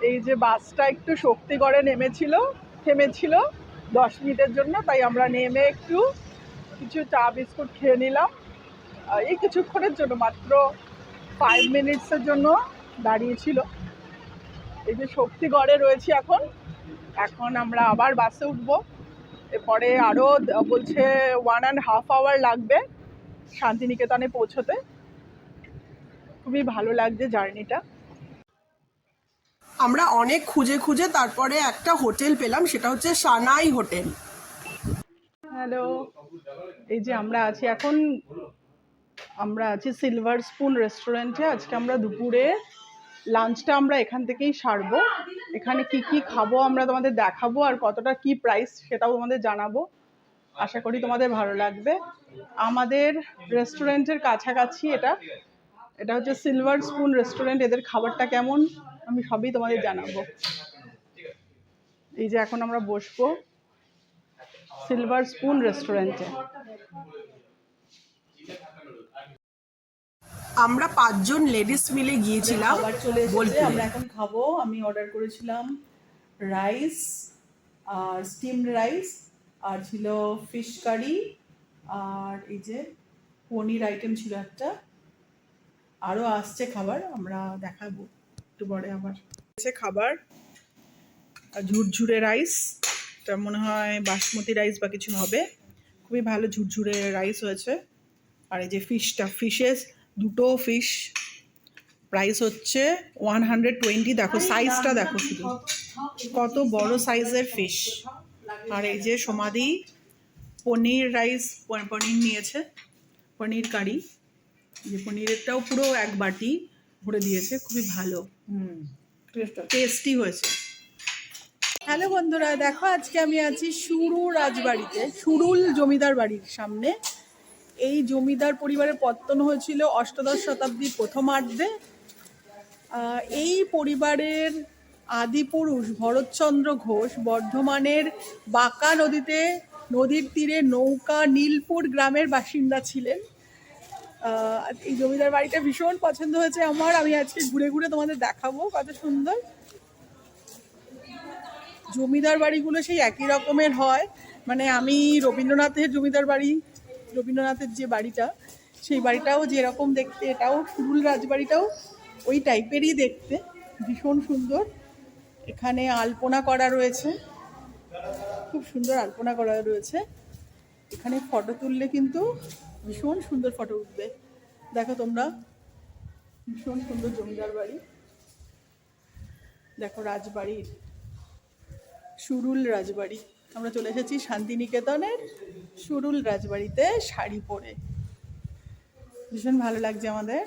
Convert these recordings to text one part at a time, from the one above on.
এই যে বাসটা একটু শক্তিগড়ে থেমেছিল 10 মিনিটের জন্য, তাই আমরা নেমে একটু কিছু চা বিস্কুট খেয়ে নিলাম। এই কিছুক্ষণের জন্য, মাত্র 5 মিনিটসের জন্য দাঁড়িয়েছিল। এই যে শক্তিগড়ে রয়েছি এখন আমরা আবার বাসে উঠবো। এরপরে আরও বলছে 1.5 আওয়ার লাগবে শান্তিনিকেতনে পৌঁছতে। খুবই ভালো লাগছে জার্নিটা। আমরা অনেক খুঁজে তারপরে একটা হোটেল পেলাম, সেটা হচ্ছে সানাই হোটেল। হ্যালো, এই যে আমরা আছি সিলভার স্পুন রেস্টুরেন্টে। আজকে আমরা দুপুরে লাঞ্চটা আমরা এখান থেকেই সারবো। এখানে কি কি খাবো আমরা তোমাদের দেখাবো, আর কতটা কি প্রাইস সেটাও তোমাদের জানাবো। আশা করি তোমাদের ভালো লাগবে। আমাদের রেস্টুরেন্টের কাছাকাছি এটা হচ্ছে সিলভার স্পুন রেস্টুরেন্ট। এদের খাবারটা কেমন আমি সবই তোমাদের জানাবো। এই যে এখন আমরা বসবো সিলভার স্পুন রেস্টুরেন্টে। আমরা 5 জন লেডিস মিলে গিয়েছিলাম। খাবার চলে এসেছে, আমরা এখন খাবো। আমি অর্ডার করেছিলাম রাইস আর স্টিমড রাইস, আর ছিল ফিশ কারি, আর এই যে পনির আইটেম ছিল একটা। আরও আসছে খাবার, আমরা দেখাবো একটু পরে। আবার খাবার আর ঝুরঝুরে রাইস, এটা মনে হয় বাসমতি রাইস বা কিছু হবে। খুবই ভালো ঝুরঝুরে রাইস হয়েছে। আর এই যে ফিশেস, 2টো ফিশ, প্রাইস হচ্ছে 120। দেখো সাইজটা দেখো, শুধু কত বড় সাইজের ফিশ। আর এই যে সমাধি পনির রাইস, পনির নিয়েছে, পনির কারি। যে পনিরেরটাও পুরো এক বাটি ভরে দিয়েছে, খুবই ভালো, টেস্টি হয়েছে। হ্যালো বন্ধুরা, দেখো আজকে আমি আছি সুরুল জমিদার বাড়ির সামনে। এই জমিদার পরিবারের পত্তন হয়েছিল অষ্টাদশ শতাব্দীর প্রথমার্ধে। এই পরিবারের আদিপুরুষ ভরতচন্দ্র ঘোষ বর্ধমানের বাঁকা নদীর তীরে নৌকা নীলপুর গ্রামের বাসিন্দা ছিলেন। এই জমিদার বাড়িটা ভীষণ পছন্দ হয়েছে আমার। আমি আজকে ঘুরে ঘুরে তোমাদের দেখাবো কত সুন্দর। জমিদার বাড়িগুলো সেই একই রকমের হয়, মানে আমি রবীন্দ্রনাথের যে বাড়িটা, সেই বাড়িটাও যেরকম দেখতে, এটাও সুরুল রাজবাড়িটাও ওই টাইপেরই দেখতে, ভীষণ সুন্দর। এখানে আলপনা করা রয়েছে, খুব সুন্দর আলপনা করা রয়েছে। এখানে ফটো তুললে কিন্তু ভীষণ সুন্দর ফটো উঠবে। দেখো তোমরা, ভীষণ সুন্দর জমিদার বাড়ি। দেখো রাজবাড়ির, সুরুল রাজবাড়ি। আমরা চলে এসেছি শান্তিনিকেতনের সুরুল রাজবাড়িতে শাড়ি পরে, ভীষণ ভালো লাগছে আমাদের।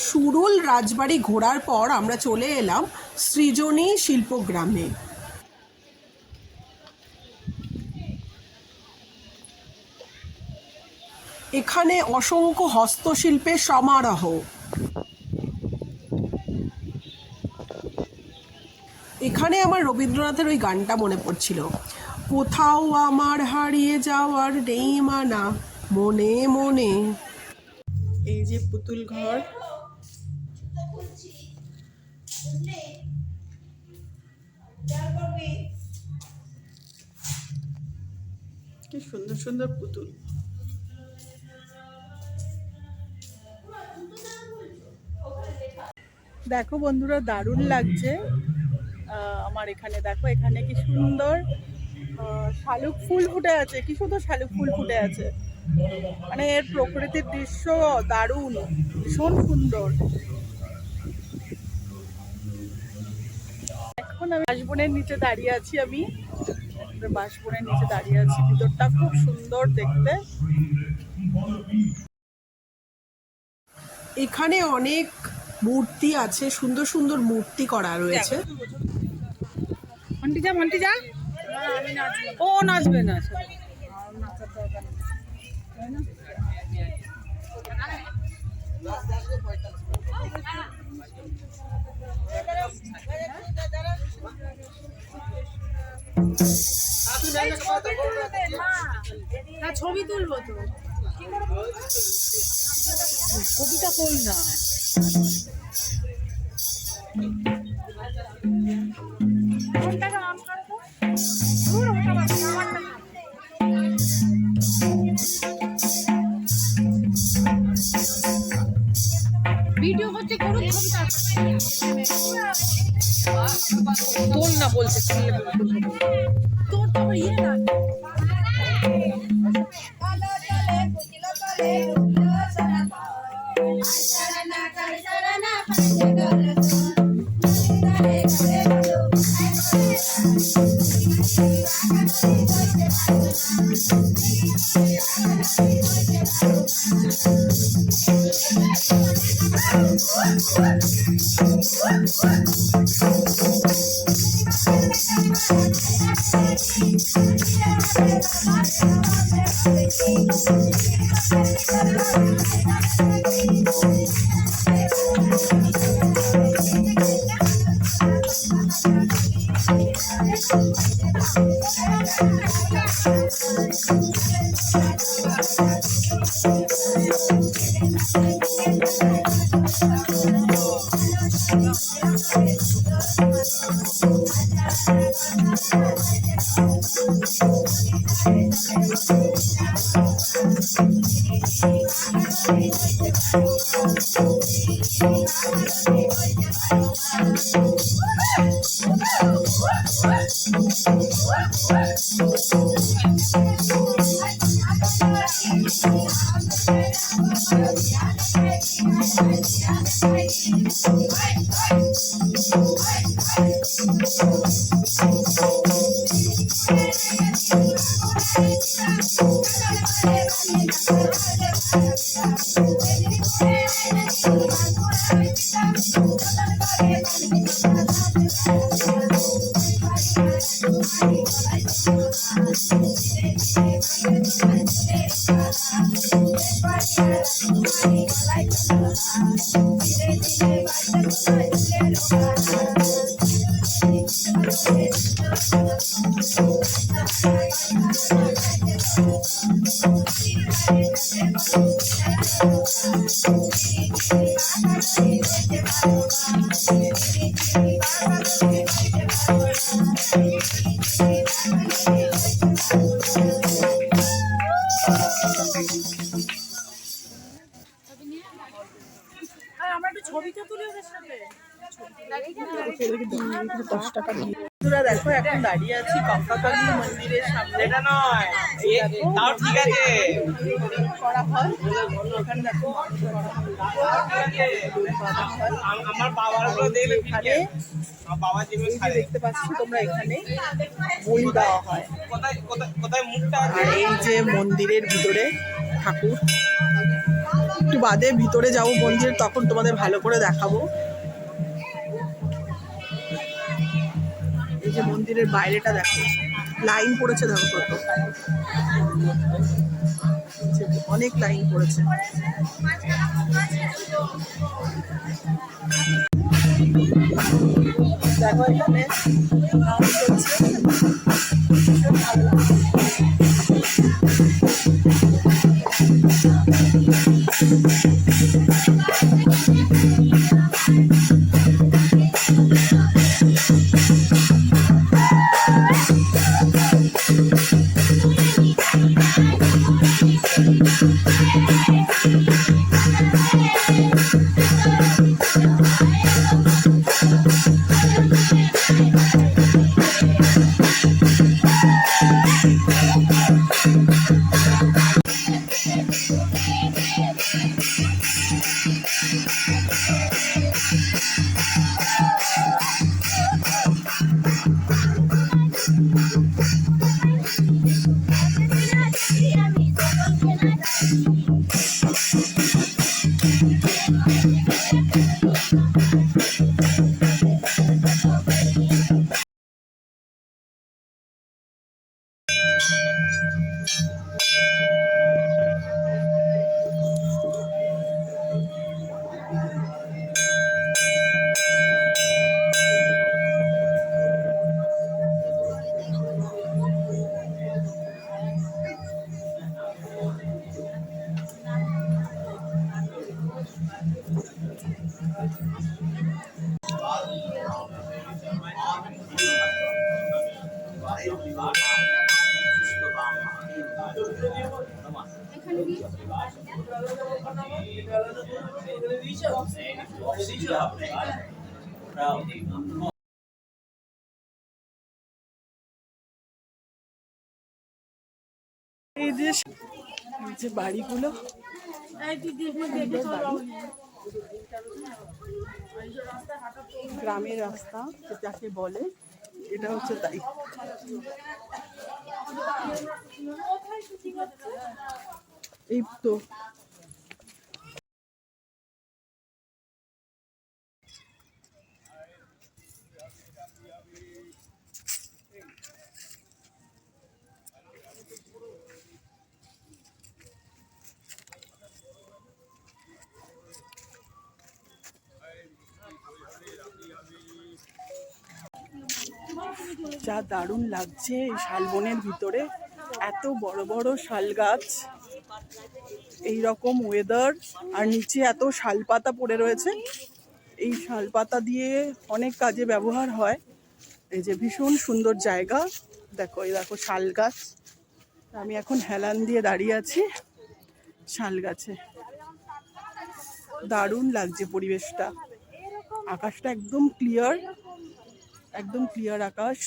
সুরুল রাজবাড়ি ঘোরার পর আমরা চলে এলাম সৃজনী শিল্পগ্রামে। এখানে অসংখ্য হস্তশিল্পের সমারোহ। এখানে আমার রবীন্দ্রনাথের ওই গানটা মনে পড়ছিল, কোথাও আমার হারিয়ে যাওয়ার নেই মানা মনে মনে। এই যে পুতুল ঘর, কি সুন্দর সুন্দর পুতুল। দেখো বন্ধুরা, দারুণ লাগছে আমার এখানে। দেখো এখানে কি সুন্দর শালুক ফুল ফুটে আছে, কি সুন্দর শালুক ফুল ফুটে আছে। মানে এর প্রকৃতির দৃশ্য দারুণ, ভীষণ সুন্দর। এখন আমি বাঁশবনের নিচে দাঁড়িয়ে আছি, ভিতরটা খুব সুন্দর দেখতে। এখানে অনেক মূর্তি আছে, সুন্দর সুন্দর মূর্তি করা রয়েছে। ও নাচবে না, ছবি তুলবো তো, ছবিটা কই না। ভিডিও করছে করুন তোর না বলছে তোর তো ইয়ে না বন্ধুরা দেখো এখন দাঁড়িয়ে আছি কঙ্কাকালী মন্দিরের সামনে। এটা নয়, তাও ঠিক আছে করা হয় এখানে দেখো আমার বাবার গুলো দেখলে এখানে আমার বাবা যেগুলো এই যে দেখতে পাচ্ছ তোমরা এখানে বলি দেওয়া হয়। কোথায় কোথায় কোথায় মুখটা আর এই যে মন্দিরের ভিতরে ঠাকুর, একটু বাদে ভিতরে যাবো মন্দির, তখন তোমাদের ভালো করে দেখাবো। এই যে মন্দিরের বাইরেটা দেখো, লাইন পড়েছে দেখো কত, অনেক লাইন পড়েছে। দেখো এখানে এই যে বাড়িগুলো গ্রামের রাস্তা যাকে বলে, এটা হচ্ছে তাই। এই তো যা দারুণ লাগছে এই শালবনের ভিতরে, এত বড় বড় শাল গাছ, এই রকম ওয়েদার, আর নিচে এত শালপাতা পড়ে রয়েছে। এই শালপাতা দিয়ে অনেক কাজে ব্যবহার হয়। এই যে ভীষণ সুন্দর জায়গা, দেখো এই দেখো শাল গাছ। আমি এখন হেলান দিয়ে দাঁড়িয়ে আছি শাল গাছে, দারুণ লাগছে পরিবেশটা। আকাশটা একদম ক্লিয়ার, একদম ক্লিয়ার আকাশ।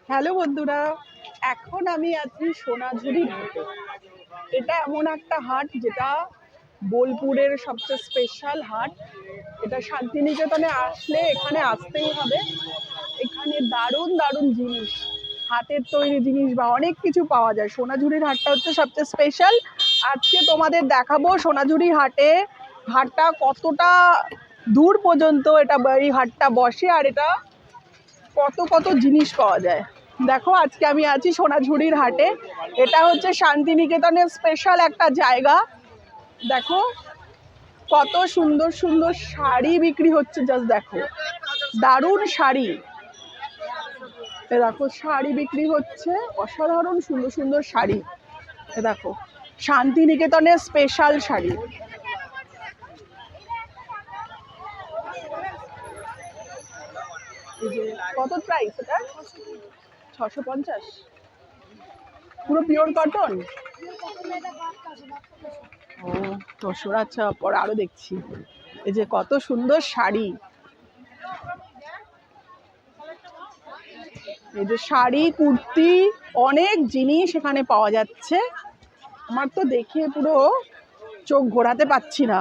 হ্যালো বন্ধুরা, এখন আমি আছি সোনাঝুরি হাটে। এটা এমন একটা হাট যেটা বোলপুরের সবচেয়ে স্পেশাল হাট। এটা শান্তিনিকেতনে আসলে এখানে আসতেই হবে। এখানে দারুণ দারুণ জিনিস, হাতের তৈরি জিনিস বা অনেক কিছু পাওয়া যায়। সোনাঝুরির হাটটা হচ্ছে সবচেয়ে স্পেশাল। আজকে তোমাদের দেখাবো সোনাঝুরি হাটটা কতটা দূর পর্যন্ত এই হাটটা বসে, আর এটা কত কত জিনিস পাওয়া যায়। দেখো আজকে আমি আছি সোনাঝুরির হাটে। এটা হচ্ছে শান্তিনিকেতনের স্পেশাল একটা জায়গা। দেখো কত সুন্দর সুন্দর শাড়ি বিক্রি হচ্ছে, জাস্ট দেখো দারুণ শাড়ি। দেখো শাড়ি বিক্রি হচ্ছে, অসাধারণ সুন্দর সুন্দর শাড়ি। দেখো শান্তিনিকেতনের স্পেশাল শাড়ি। কত প্রাইস এটা? 650। পুরো পিওর কটন। ও তসর, আচ্ছা পরে আরো দেখছি। এই যে কত সুন্দর শাড়ি, এই যে শাড়ি কুর্তি অনেক জিনিস এখানে পাওয়া যাচ্ছে। আমার তো দেখে পুরো চোখ ঘোরাতে পারছি না।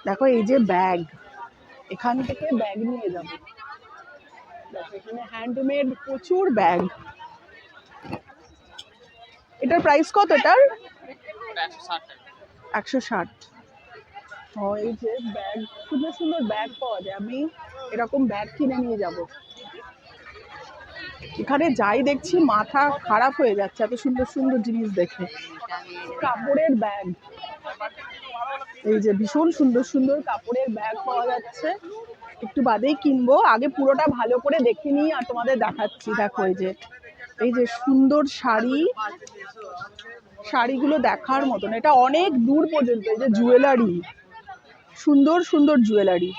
দেখো এই যে ব্যাগ, এখান থেকে ব্যাগ নিয়ে যাবো। দেখো এখানে হ্যান্ডমেড প্রচুর ব্যাগ। এটার প্রাইস কত? এটার 160। ও এই যে ব্যাগ, সুন্দর সুন্দর ব্যাগ পাওয়া যায়। আমি এরকম ব্যাগ কিনে নিয়ে যাব। এখানে যাই দেখছি মাথা খারাপ হয়ে যাচ্ছে, এত সুন্দর সুন্দর জিনিস দেখে। কাপড়ের ব্যাগ, এই যে ভীষণ সুন্দর সুন্দর কাপড়ের ব্যাগ পাওয়া যাচ্ছে। একটু বাদেই কিনবো, আগে পুরোটা ভালো করে দেখে নিই আর তোমাদের দেখাচ্ছি। দেখো এই যে সুন্দর শাড়ি, শাড়িগুলো দেখার মতন। এটা অনেক দূর পর্যন্ত। এই যে জুয়েলারি, সুন্দর সুন্দর জুয়েলারি।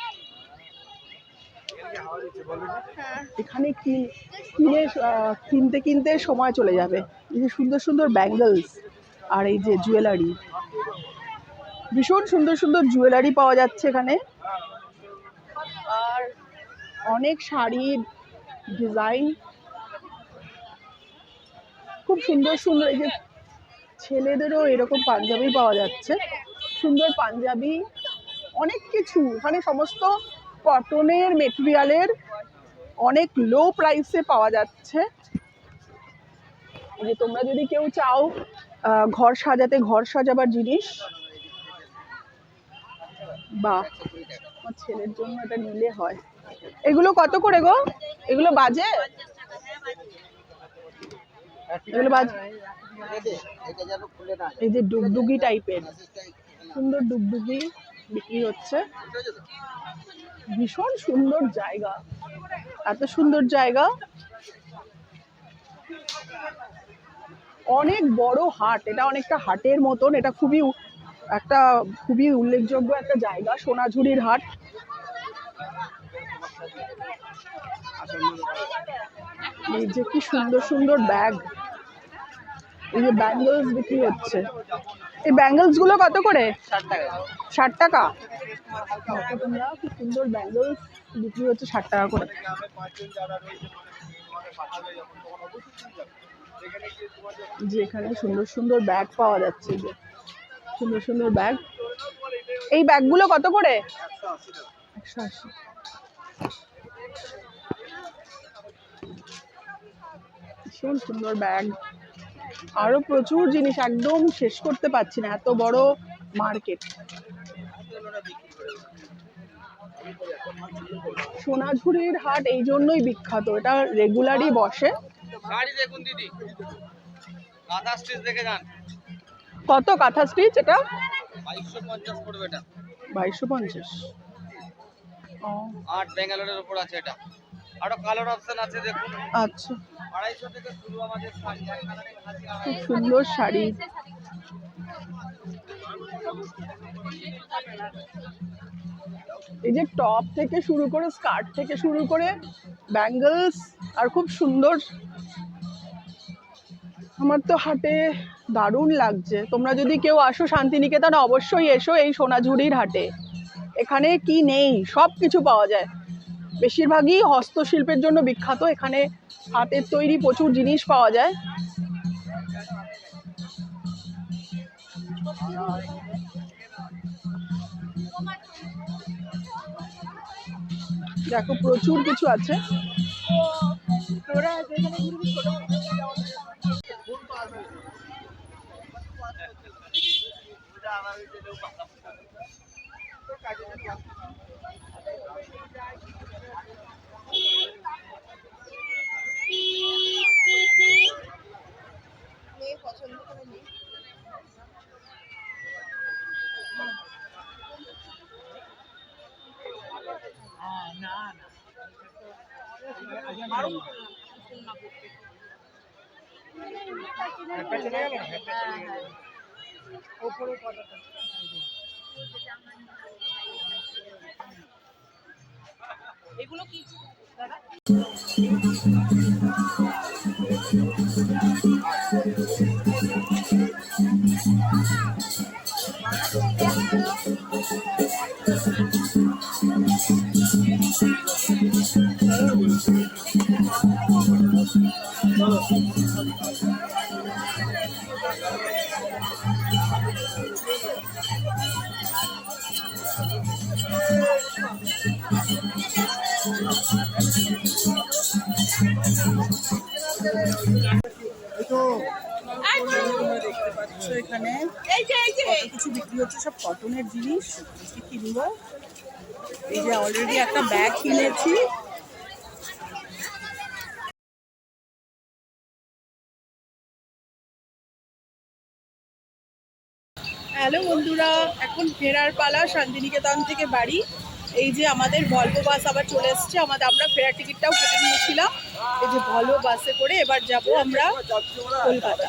এখানে কিনতে কিনতে সময় চলে যাবে। এই যে সুন্দর সুন্দর ব্যাঙ্গলস আর এই যে জুয়েলারি, ভীষণ সুন্দর সুন্দর জুয়েলারি পাওয়া যাচ্ছে এখানে। আর অনেক শাড়ির ডিজাইন, খুব সুন্দর সুন্দর। এই যে ছেলেদেরও এরকম পাঞ্জাবি পাওয়া যাচ্ছে, সুন্দর পাঞ্জাবি, অনেক কিছু এখানে সমস্ত কটনের মেটেরিয়ালের অনেক লো প্রাইসে পাওয়া যাচ্ছে। যে তোমরা যদি কেউ চাও ঘর সাজাতে, ঘর সাজাবার জিনিস, বা আমার ছেলের জন্য এটা নিলে হয়। এগুলো কত করে গো? এগুলো বাজে? এগুলো বাজে? এই যে ডুগডুগি টাইপের সুন্দর ডুগডুগি বিক্রি হচ্ছে। ভীষণ সুন্দর জায়গা, এত সুন্দর জায়গা, অনেক বড় হাট। এটা অনেকটা হাটের মতন, এটা খুবই উল্লেখযোগ্য একটা জায়গা, সোনাঝুরির হাট। এই যে কি সুন্দর সুন্দর ব্যাগ, এই যে ব্যাঙ্গলস বিক্রি হচ্ছে। এই ব্যাঙ্গলস গুলো কত করে? 60 টাকা। তোমরা কি সুন্দর ব্যাঙ্গলস বিক্রি হচ্ছে 60 টাকা করে। যে এখানে সুন্দর সুন্দর ব্যাগ পাওয়া যাচ্ছে, যে সুন্দর সুন্দর ব্যাগ। এই ব্যাগগুলো কত করে? 180। ভীষণ সুন্দর ব্যাগ, আরো প্রচুর জিনিস, একদম শেষ করতে পারছি না, এত বড় মার্কেট। সোনাঝুরির হাট এই জন্যই বিখ্যাত, এটা রেগুলারই বসে। শাড়ি দেখুন দিদি, কাঁথা স্টিচ দেখে যান। কত কাঁথা স্টিচ এটা? 2250 পড়বে এটা। 2250। ও আর ব্যাঙ্গালোরের উপর আছে এটা। আরো কালার অপশন আছে দেখুন। আচ্ছা, 250 থেকে শুরু আমাদের শাড়ি। খুব সুন্দর শাড়ি। এই যে টপ থেকে শুরু করে, স্কার্ট থেকে শুরু করে, ব্যাঙ্গলস, আর খুব সুন্দর। আমার তো হাটে দারুণ লাগছে। তোমরা যদি কেউ আসো শান্তিনিকেতনে, অবশ্যই এসো এই সোনাঝুরির হাটে। এখানে কি নেই, সব কিছু পাওয়া যায়। বেশিরভাগই হস্তশিল্পের জন্য বিখ্যাত, এখানে হাতের তৈরি প্রচুর জিনিস পাওয়া যায়। দেখো প্রচুর কিছু আছে। এগুলো কি দাদা? দেখতে পাচ্ছ এখানে কত কিছু বিক্রি হচ্ছে, সব কটনের জিনিস। কি কিনবো? এই যে অলরেডি একটা ব্যাগ কিনেছি। হ্যালো বন্ধুরা, এখন ফেরার পালা শান্তিনিকেতন থেকে বাড়ি। এই যে আমাদের ভলভো বাস আবার চলে এসছে। আমরা ফেরার টিকিটটাও কেটে নিয়েছিলাম। এই যে ভলভো বাসে করে এবার যাব আমরা কলকাতা।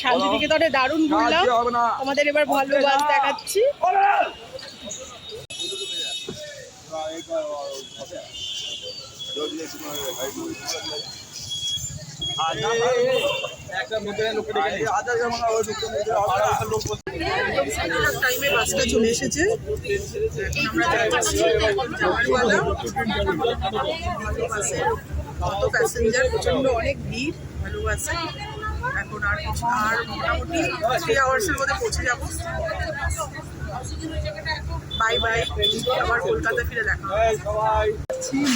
শান্তিনিকেতনে দারুণ ঘুরলাম, আমাদের এবার ভলভো বাস দেখাচ্ছি। টাইমে বাসটা চলে এসেছে, এখন আমরা যাচ্ছি জামালওয়ালা। ভালো বাসে কত প্যাসেঞ্জার, প্রচন্ড অনেক ভিড়, ভালো বাসে। এখন আর মোটামুটি 3 আওয়ার্সের মধ্যে পৌঁছে যাবো। বাই বাই, আবার কলকাতা ফিরে দেখা হবে।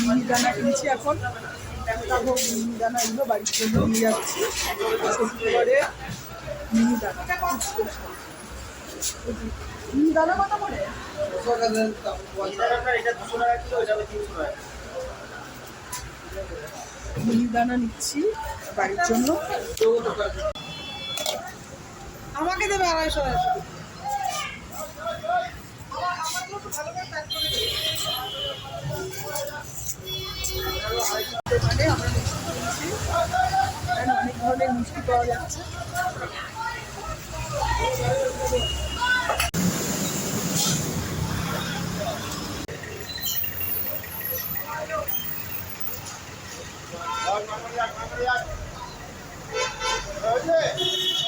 মিহিদানা কিনছি এখন, একটা ভোগ মিহিদানা এগুলো বাড়ির জন্য নিয়ে যাচ্ছি। সত্যিকারে মিহিদানা, মিহিদানা কত করে? মিহিদানা নিচ্ছি বাড়ির জন্য। আমাকে দেবে 250 দোকানে আমরা মিষ্টি কিনছি, এখানে অনেক ধরনের মিষ্টি পাওয়া যাচ্ছে। Oye,